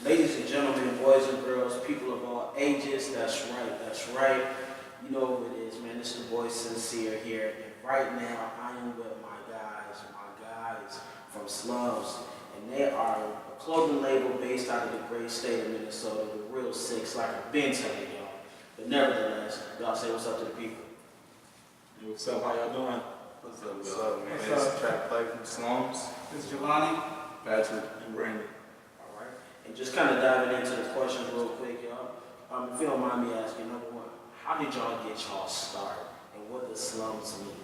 Ladies and gentlemen, boys and girls, people of all ages, that's right, that's right. You know who it is, man. This is the boy Sincere here. And right now, I am with my guys from Slums. And they are a clothing label based out of the great state of Minnesota, the real six, like I've been telling y'all. But nevertheless, y'all say what's up to the people. Hey, what's up? How y'all doing? What's up, man? It's Trap Play from Slums. It's Jelani, Patrick and Brandon. All right. And just kind of diving into the questions real quick, y'all. If you don't mind me asking, number one, how did y'all get y'all start, and what does Slums mean?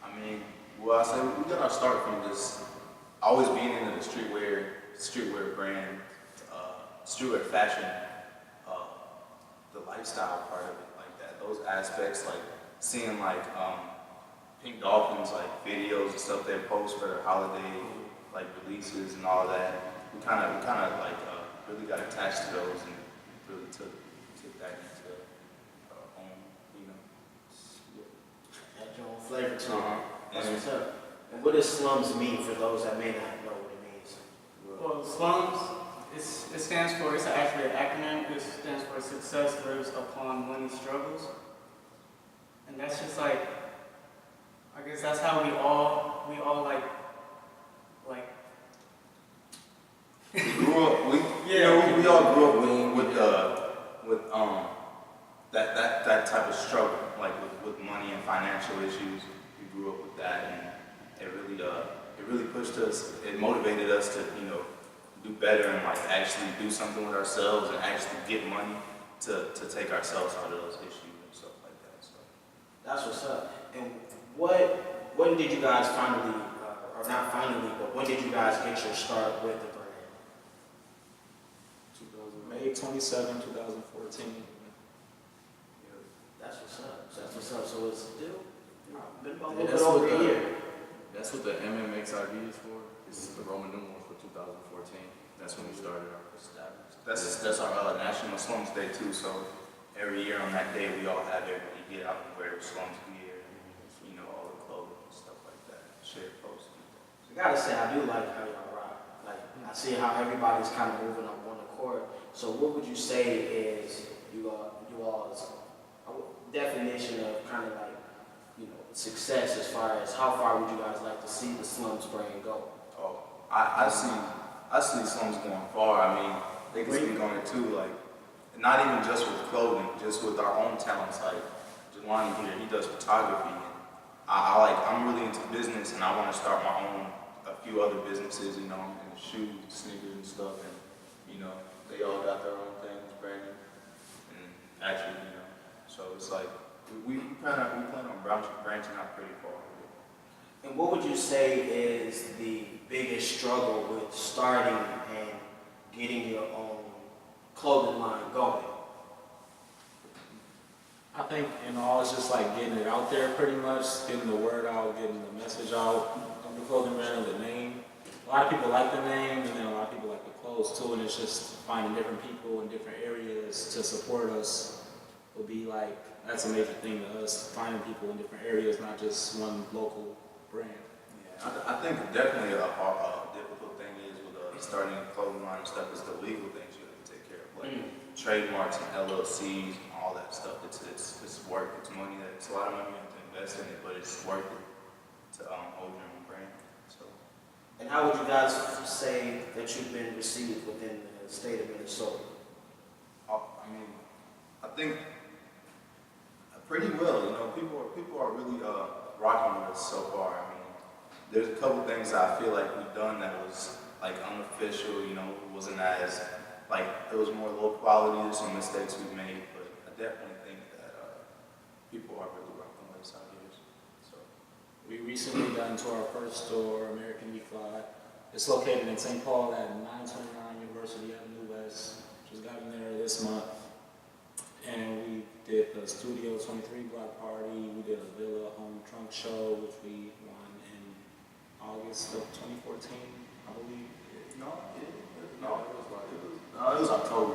I mean, well, I say we got our start from just always being into the streetwear brand, streetwear fashion, the lifestyle part of it, like that. Those aspects, like seeing like Pink Dolphins, like videos and stuff they post for their holiday like releases and all that. We kind of like really got attached to those and really took that into our own, you know. Add your own flavor to it. Uh-huh. That's what's up. And what does Slums mean for those that may not know what it means? well, Slums, it stands for, it's actually an acronym, it stands for Success Lives Upon Money Struggles. And that's just like, I guess that's how we all like, We grew up. Yeah. We all grew up with that type of struggle, like with money and financial issues. We grew up with that, and it really pushed us. It motivated us to do better and like actually do something with ourselves and actually get money to take ourselves out of those issues and stuff like that. So That's what's up. And when did you guys finally, or not finally, but when did you guys get your start with the brand? May 27, 2014. That's what's up. That's what's up. So it's still been about a Yeah, little bit that's over what a year. That's what the MMXID is for. This is the Roman numeral for 2014. That's when we started our establishment. that's our National Slums Day too. So every year on that day, we all have everybody get out and wear slums gear, all the clothing and stuff like that. Share posts. I gotta say, I do like how y'all rock. Like, I see how everybody's kind of moving up on the court. So what would you say is you all's definition of kind of like, success as far as how far would you guys like to see the Slums brand go? Oh, I see slums going far. I mean, they can speak on it too. Like, not even just with clothing, just with our own talents. Like Jelani here, he does photography, and I'm really into business, and I want to start a few other businesses, in the shoes, sneakers, and stuff. And they all got their own things, Brandon, and actually, so it's like we plan on branching out pretty far. And what would you say is the biggest struggle with starting and getting your own clothing line going? I think it's just like getting it out there pretty much, getting the word out, getting the message out of the clothing brand, the name. A lot of people like the name, and then a lot of people like the clothes too, and it's just finding different people in different areas to support us will be like, that's a major thing to us, finding people in different areas, not just one local brand. Yeah, I think definitely a difficult thing is with starting a clothing line and stuff is the legal things you have to take care of, like trademarks and LLCs and all that stuff. It's work, it's money. It's a lot of money you have to invest in it, but it's worth it to hold your own brand. So. And how would you guys say that you've been received within the state of Minnesota? I mean, I think pretty well. People are really rocking with us so far. I mean, there's a couple things that I feel like we've done that was like unofficial. It wasn't as like it was more low quality. There's some mistakes we've made, but I definitely think that people are really rocking with us out here. So We recently got into our first store, American We Fly. It's located in St. Paul at 929 University Avenue West. Just got in there this month. And we did the Studio 23 block party. We did a Villa home trunk show, which we won in August of 2014, I believe. It was October.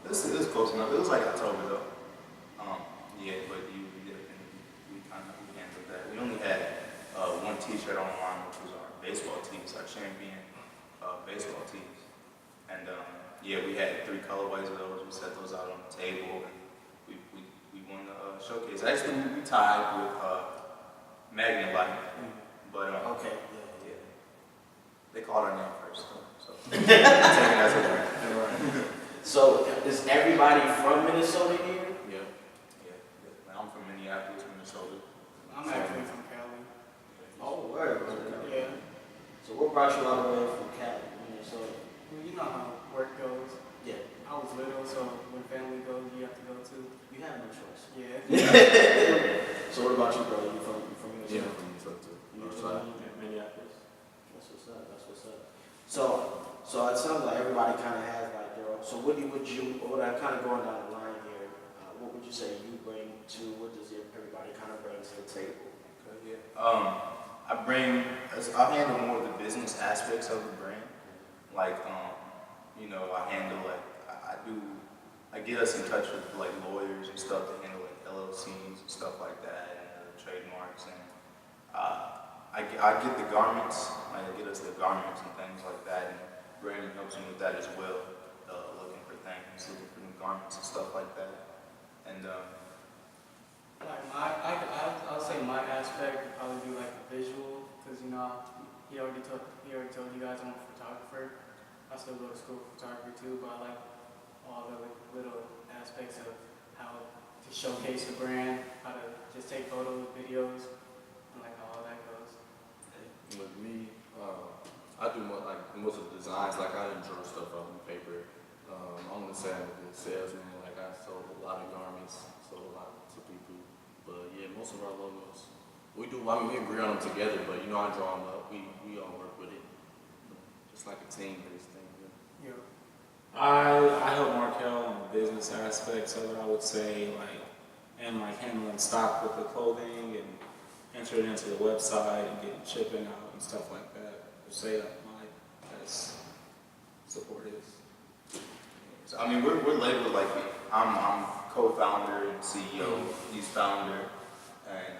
This is close enough. It was like October though. Yeah, but we handled that. We only had one T-shirt online, which was our baseball teams, our champion baseball teams. And yeah, we had 3 colorways of those. We set those out on the table, and we won the showcase. Actually, we tied with Magnalite, but Okay. yeah, they called our name first, so take it as a win. So is everybody from Minnesota here? Yeah. Yeah. I'm from Minneapolis, Minnesota. I'm actually from Cali. Oh, word. Yeah. So what brought you all the way from Cali, Minnesota? Well, you know how work goes. Yeah. I was little, so when family goes, you have to go too. You have no choice. Yeah. So what about you, bro? You from Minnesota? Yeah, from Minnesota too. Minneapolis. That's what's up. That's what's up. So it sounds like everybody kind of has like their own. So what I'm kind of going down the line here. What would you say you bring to? What does everybody kind of bring to the table? Okay, yeah. I handle more of the business aspects of the brand. Like, you know, I handle like I get us in touch with like lawyers and stuff to handle like LLCs and stuff like that, and trademarks, and I get the garments, like I get us the garments and things like that, and Brandon helps me with that as well, looking for things, looking for new garments and stuff like that, and Like I'll say my aspect would probably be like the visual, because you know he already told you guys I'm a photographer. I still go to school for photography too, but I like all the little aspects of how to showcase the brand, how to just take photos, videos, and like how all that goes. With me, I do more, like most of the designs. Like I didn't draw stuff up on paper. I'm gonna say I'm a good salesman. Like I sold a lot of garments, sold a lot to people. But yeah, most of our logos, we do. I mean, we agree on them together. But you know, I draw them up. We all work with it. Just like a team-based thing. Yeah. I help Markel on the business aspects of it, I would say, and handling stock with the clothing and entering it into the website and getting shipping out and stuff like that. I would say that my best support is. so, I mean, we're labeled like I'm co-founder and CEO. He's founder, and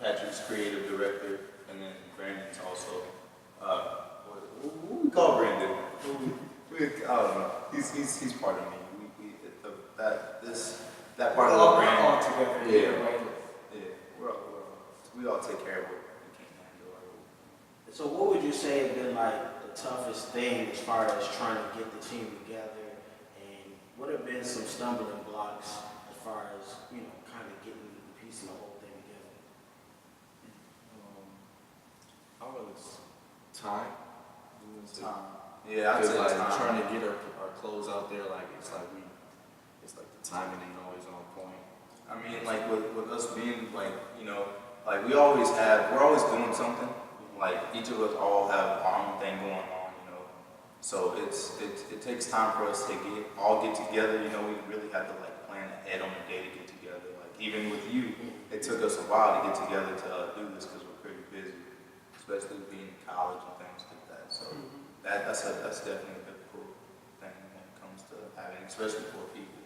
Patrick's creative director, and then Brandon's also. What we call Brandon? I don't know. He's part of me. That part of the brand. All together. Yeah. Right? Yeah. We all take care of what we can handle. So what would you say has been like the toughest thing as far as trying to get the team together, and what have been some stumbling blocks as far as kind of getting piecing the whole thing together? I was time. Yeah, I'd Because say like time. trying to get our clothes out there, like it's like the timing ain't always on point. I mean, like with us being like like we're always doing something. Like each of us all have our own thing going on, So it takes time for us to get together. We really have to like plan ahead on the day to get together. Like even with you, it took us a while to get together to do this because we're pretty busy, especially being in college and things like that. So that's definitely a difficult thing when it comes to having, especially for people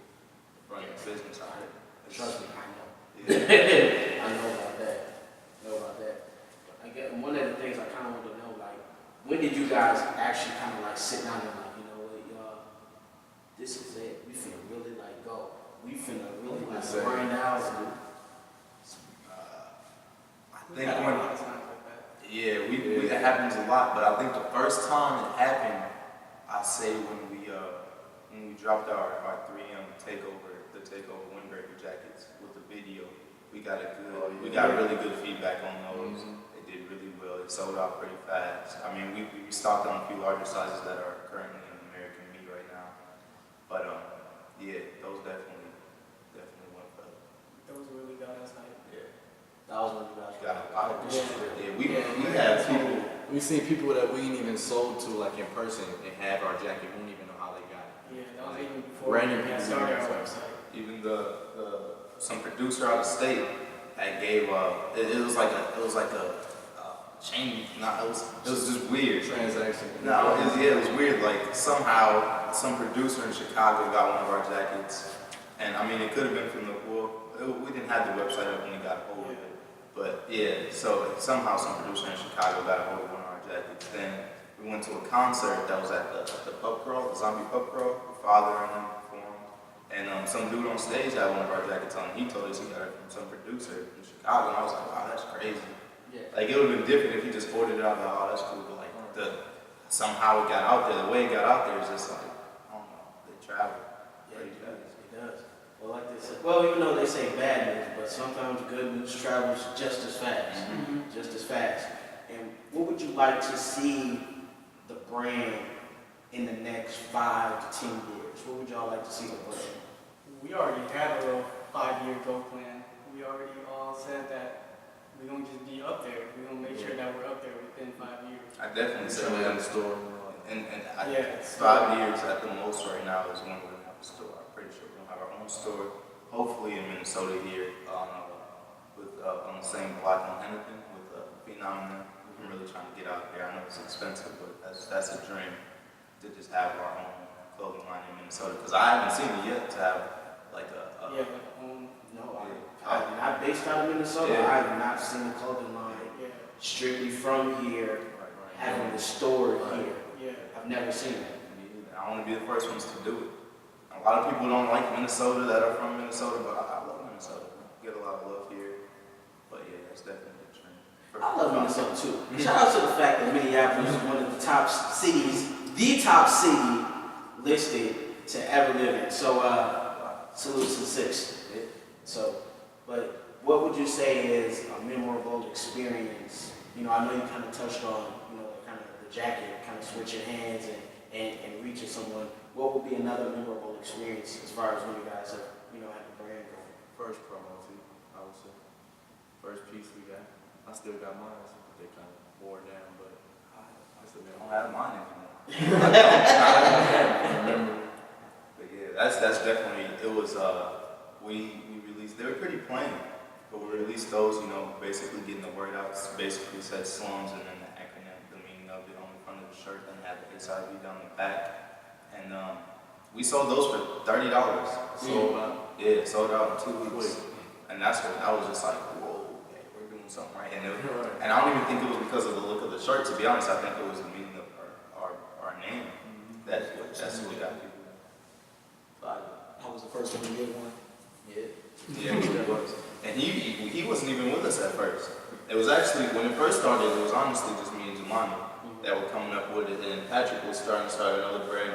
running a business out here. Trust me, I know. Yeah. I know about that. I get one of the things I kind of want to know, like, when did you guys actually kind of like sit down and like, you know what, y'all, this is it. We finna really like go. We finna really like grind out. I We think had a when lot of times like that. it happens a lot, but I think the first time it happened, I say when we dropped our 3M the takeover windbreaker jackets with the video, we got really good feedback on those. They did really well. It sold out pretty fast. I mean, we stocked on a few larger sizes that are currently in American meat right now, but yeah, those definitely went well. Those really got us hyped. Yeah, That was when you guys got a lot of Yeah. we have people. We've seen people that we ain't even sold to like in person and have our jacket. We don't even know how they got it. Yeah, that was even before Random we had people started our doing website. Even some producer out of state that gave it was like a chain. Nah, it was just weird. Transaction. No, it was weird. Like somehow some producer in Chicago got one of our jackets, and I mean it could have been from we didn't have the website up when we got hold of it, but yeah. So somehow some producer in Chicago got hold of one of our jackets. Then we went to a concert that was at the pub crawl, the zombie pub crawl. The father and them performed, and some dude on stage had one of our jackets on. He told us he got it from some producer from Chicago, and I was like, wow, that's crazy. Yeah. Like, it would have been different if he just ordered it out. Like, oh, that's cool. But like somehow it got out there. The way it got out there is just like, I don't know. They travel. Yeah, it does. It does. Well, like they said, well, even though they say bad news, but sometimes good news travels just as fast. Mm-hmm. Just as fast. And what would you like to see the brand in the next 5 to 10 years? What would y'all like to see the brand? We already had a little 5-year goal plan. We already all said that we're gonna just be up there. We're gonna make sure that we're up there within 5 years. I definitely say Selling we in have the store. and Yeah. 5 years at the most right now is when we're gonna have a store. I'm pretty sure we're gonna have our own store, hopefully in Minnesota here, on the same block on Hennepin with Phenom. We're really trying to get out there. I know it's expensive, but that's a dream to just have our own clothing line in Minnesota. Because I haven't seen it yet to have like Yeah, like No, not based out of Minnesota. Yeah. I have not seen a clothing line yeah, strictly from here, having the store here. yeah. I've never seen it. I want to be the first ones to do it. A lot of people don't like Minnesota that are from Minnesota, but I love Minnesota. We get a lot of love here. But yeah, that's definitely a dream. I love Minnesota too. Shout out to the fact that Minneapolis is one of the top cities, the top city listed to ever live in. So, salute to the 6. So, but what would you say is a memorable experience? You know, I know you kind of touched on, you know, kind of the jacket, kind of switching hands and reaching someone. What would be another memorable experience as far as when you guys have, you know, had the brand going? First promo too, I would say. First piece we got. I still got mine, so they kind of wore down, but I still I got don't mine. have mine anymore. Remember? But yeah, that's definitely, it was, we released, they were pretty plain, but we released those, you know, basically getting the word out. Basically said slums and then the acronym, the meaning of it on the front of the shirt, then had the SIV down the back. And we sold those for $30. Sold out. Yeah, sold out in 2 weeks. And that's what, I was just like, whoa, okay, we're doing something right. And I don't even think it was because of the look of the shirt, to be honest. I think it was the meaning of our name. That's what got people. I was the first one to get one. Yeah, he was. And he wasn't even with us at first. It was actually, when it first started, it was honestly just me and Jemani that were coming up with it. And Patrick was starting to start another brand.